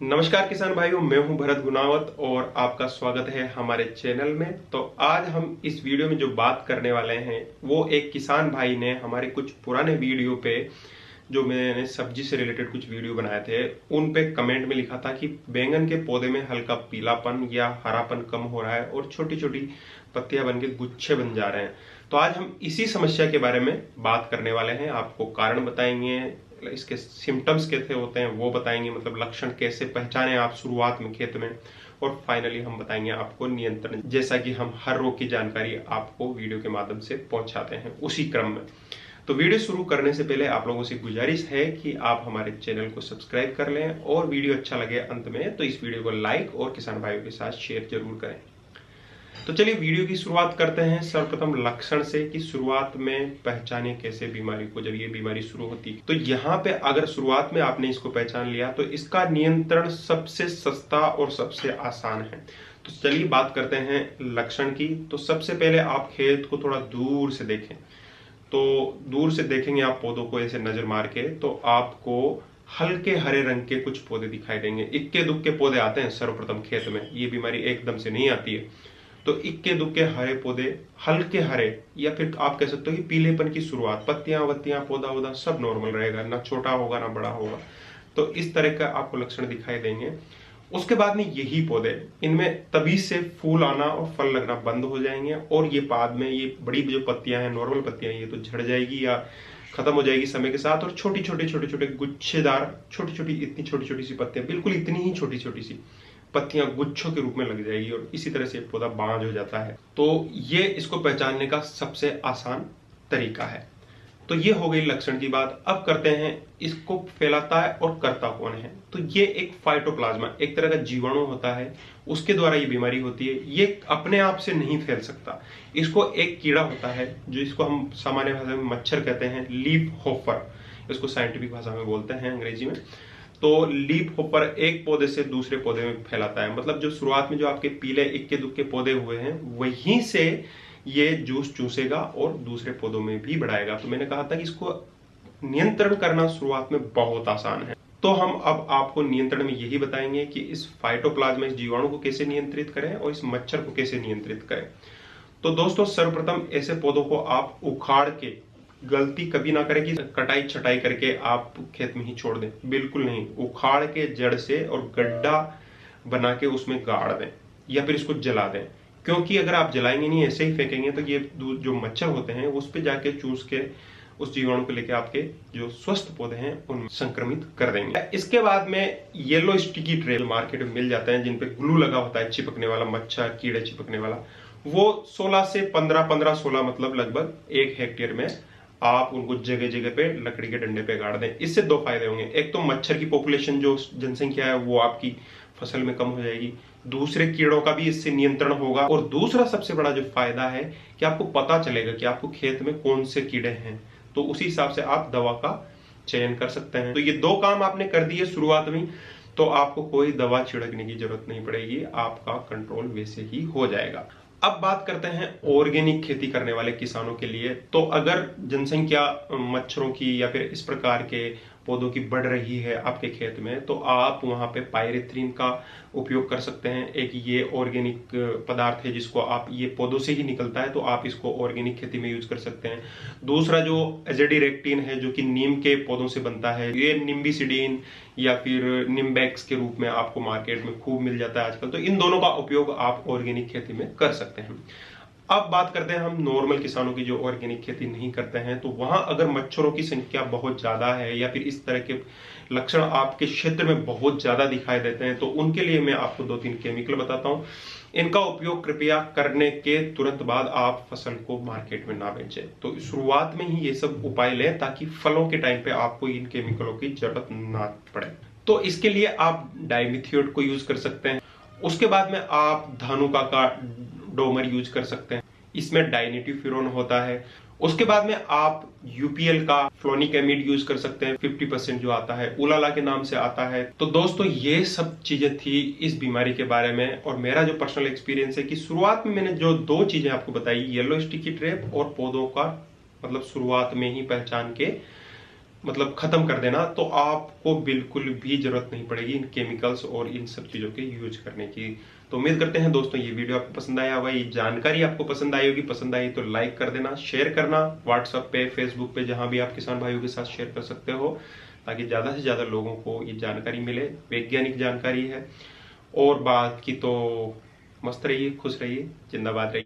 नमस्कार किसान भाइयों, मैं हूं भरत गुनावत और आपका स्वागत है हमारे चैनल में। तो आज हम इस वीडियो में जो बात करने वाले हैं वो एक किसान भाई ने हमारे कुछ पुराने वीडियो पे, जो मैंने सब्जी से रिलेटेड कुछ वीडियो बनाए थे, उन पे कमेंट में लिखा था कि बैंगन के पौधे में हल्का पीलापन या हरापन कम हो रहा है और छोटी छोटी पत्तियां बन के गुच्छे बन जा रहे हैं। तो आज हम इसी समस्या के बारे में बात करने वाले हैं। आपको कारण बताएंगे, इसके सिम्टम्स कैसे होते हैं वो बताएंगे, मतलब लक्षण कैसे पहचाने आप शुरुआत में खेत में, और फाइनली हम बताएंगे आपको नियंत्रण, जैसा कि हम हर रोग की जानकारी आपको वीडियो के माध्यम से पहुंचाते हैं उसी क्रम में। तो वीडियो शुरू करने से पहले आप लोगों से गुजारिश है कि आप हमारे चैनल को सब्सक्राइब कर लें और वीडियो अच्छा लगे अंत में तो इस वीडियो को लाइक और किसान भाइयों के साथ शेयर जरूर करें। तो चलिए वीडियो की शुरुआत करते हैं सर्वप्रथम लक्षण से कि शुरुआत में पहचाने कैसे बीमारी को, जब ये बीमारी शुरू होती है। तो यहाँ पे अगर शुरुआत में आपने इसको पहचान लिया तो इसका नियंत्रण सबसे सस्ता और सबसे आसान है। तो चलिए बात करते हैं लक्षण की। तो सबसे पहले आप खेत को थोड़ा दूर से देखें। तो दूर से देखेंगे आप पौधों को ऐसे नजर मार के, तो आपको हल्के हरे रंग के कुछ पौधे दिखाई देंगे। इक्के दुक्के पौधे आते हैं सर्वप्रथम खेत में, ये बीमारी एकदम से नहीं आती है। तो इक्के दुक्के हरे पौधे, हल्के हरे, या फिर आप कह सकते हो कि पीलेपन की शुरुआत, पत्तियां वत्तियां पौधा वौधा सब नॉर्मल रहेगा, ना छोटा होगा ना बड़ा होगा। तो इस तरह का आपको लक्षण दिखाई देंगे। उसके बाद में यही पौधे, इनमें तभी से फूल आना और फल लगना बंद हो जाएंगे और ये बाद में ये बड़ी जो पत्तियां हैं, नॉर्मल पत्तियां, ये तो झड़ जाएगी या खत्म हो जाएगी समय के साथ, और छोटी छोटे छोटे छोटे गुच्छेदार छोटी छोटी, इतनी छोटी छोटी सी पत्तियां, बिल्कुल इतनी ही छोटी छोटी सी पत्तियां गुच्छों के रूप में लग जाएगी और इसी तरह से पौधा बांझ हो जाता है। तो ये इसको पहचानने का सबसे आसान तरीका है। तो ये हो गई लक्षण की बात। अब करते हैं इसको फैलाता है और करता कौन है। तो ये एक फाइटोप्लाज्मा, एक तरह का जीवाणु होता है, उसके द्वारा ये बीमारी होती है। ये अपने आप से नहीं फैल सकता। इसको एक कीड़ा होता है जो इसको हम सामान्य भाषा में मच्छर कहते हैं, लीफ होपर, इसको साइंटिफिक भाषा में बोलते हैं अंग्रेजी में। तो लीफ होपर एक पौधे से दूसरे पौधे में फैलाता है। मतलब जो शुरुआत में जो आपके पीले इक्के दुक्के पौधे हुए हैं वहीं से ये जूस चूसेगा और दूसरे पौधों में भी बढ़ाएगा। तो मैंने कहा था कि इसको नियंत्रण करना शुरुआत में बहुत आसान है। तो हम अब आपको नियंत्रण में यही बताएंगे कि इस फाइटोप्लाज्मा, इस जीवाणु को कैसे नियंत्रित करें और इस मच्छर को कैसे नियंत्रित करें। तो दोस्तों सर्वप्रथम ऐसे पौधों को आप उखाड़ के, गलती कभी ना करें कि कटाई छटाई करके आप खेत में ही छोड़ दें, बिल्कुल नहीं। उखाड़ के जड़ से और गड्ढा बना के उसमें गाड़ दें या फिर इसको जला दें, क्योंकि अगर आप जलाएंगे नहीं, ऐसे ही फेंकेंगे, तो ये जो मच्छर होते हैं उस पे जाके चूस के उस जीवाणु को लेके आपके जो स्वस्थ पौधे हैं उनमें संक्रमित कर देंगे। इसके बाद में येलो स्टिकी ट्रे मार्केट में मिल जाते हैं, जिन पे ग्लू लगा होता है, चिपकने वाला, मच्छर कीड़े चिपकने वाला। वो 16 से 15-16, मतलब लगभग 1 हेक्टेयर में आप उनको जगह जगह पे लकड़ी के डंडे पे गाड़ दें। इससे 2 फायदे होंगे। एक तो मच्छर की पॉपुलेशन, जो जनसंख्या है, वो आपकी फसल में कम हो जाएगी। दूसरे कीड़ों का भी इससे नियंत्रण होगा। और दूसरा सबसे बड़ा जो फायदा है कि आपको पता चलेगा कि आपको खेत में कौन से कीड़े हैं, तो उसी हिसाब से आप दवा का चयन कर सकते हैं। तो ये 2 काम आपने कर दिए शुरुआत में, तो आपको कोई दवा छिड़कने की जरूरत नहीं पड़ेगी, आपका कंट्रोल वैसे ही हो जाएगा। अब बात करते हैं ऑर्गेनिक खेती करने वाले किसानों के लिए। तो अगर जनसंख्या मच्छरों की या फिर इस प्रकार के पौधों की बढ़ रही है आपके खेत में, तो आप वहां पे पायरेथ्रिन का उपयोग कर सकते हैं। एक ये ऑर्गेनिक पदार्थ है जिसको आप, ये पौधों से ही निकलता है, तो आप इसको ऑर्गेनिक खेती में यूज कर सकते हैं। दूसरा जो एजेडिरेक्टिन है, जो कि नीम के पौधों से बनता है, ये निम्बिसिडीन या फिर निम्बैक्स के रूप में आपको मार्केट में खूब मिल जाता है आजकल। तो इन दोनों का उपयोग आप ऑर्गेनिक खेती में कर सकते हैं। अब बात करते हैं हम नॉर्मल किसानों की जो ऑर्गेनिक खेती नहीं करते हैं। तो वहां अगर मच्छरों की संख्या बहुत ज्यादा है या फिर इस तरह के लक्षण आपके क्षेत्र में बहुत ज्यादा दिखाई देते हैं, तो उनके लिए मैं आपको 2-3 केमिकल बताता हूं। इनका उपयोग कृपया करने के तुरंत बाद आप फसल को मार्केट में ना बेचें। तो शुरुआत में ही ये सब उपाय लें ताकि फलों के टाइम पे आपको इन केमिकलों की जरूरत ना पड़े। तो इसके लिए आप डाइमिथियोड को यूज कर सकते हैं। उसके बाद में आप धानुका का डोमर यूज कर सकते हैं, इसमें डाइनिटिफ्यूरॉन होता है। उसके बाद में आप यूपीएल का फ्लोनिकेमिड यूज कर सकते हैं, 50% जो आता है, उलाला के नाम से आता है। तो दोस्तों ये सब चीजें थी इस बीमारी के बारे में, और मेरा जो पर्सनल एक्सपीरियंस है कि शुरुआत में मैंने जो 2 चीजें आपको बताई, येलो स्टिकी ट्रैप और पौधों का, मतलब शुरुआत में ही पहचान के मतलब खत्म कर देना, तो आपको बिल्कुल भी जरूरत नहीं पड़ेगी इन केमिकल्स और इन सब चीजों के यूज करने की। तो उम्मीद करते हैं दोस्तों ये वीडियो आपको पसंद आया होगा, ये जानकारी आपको पसंद आई होगी। पसंद आई तो लाइक कर देना, शेयर करना व्हाट्सएप पे, फेसबुक पे, जहां भी आप किसान भाइयों के साथ शेयर कर सकते हो, ताकि ज्यादा से ज्यादा लोगों को ये जानकारी मिले। वैज्ञानिक जानकारी है। और बात की तो मस्त रहिए, खुश रहिए, जिंदाबाद रहिए।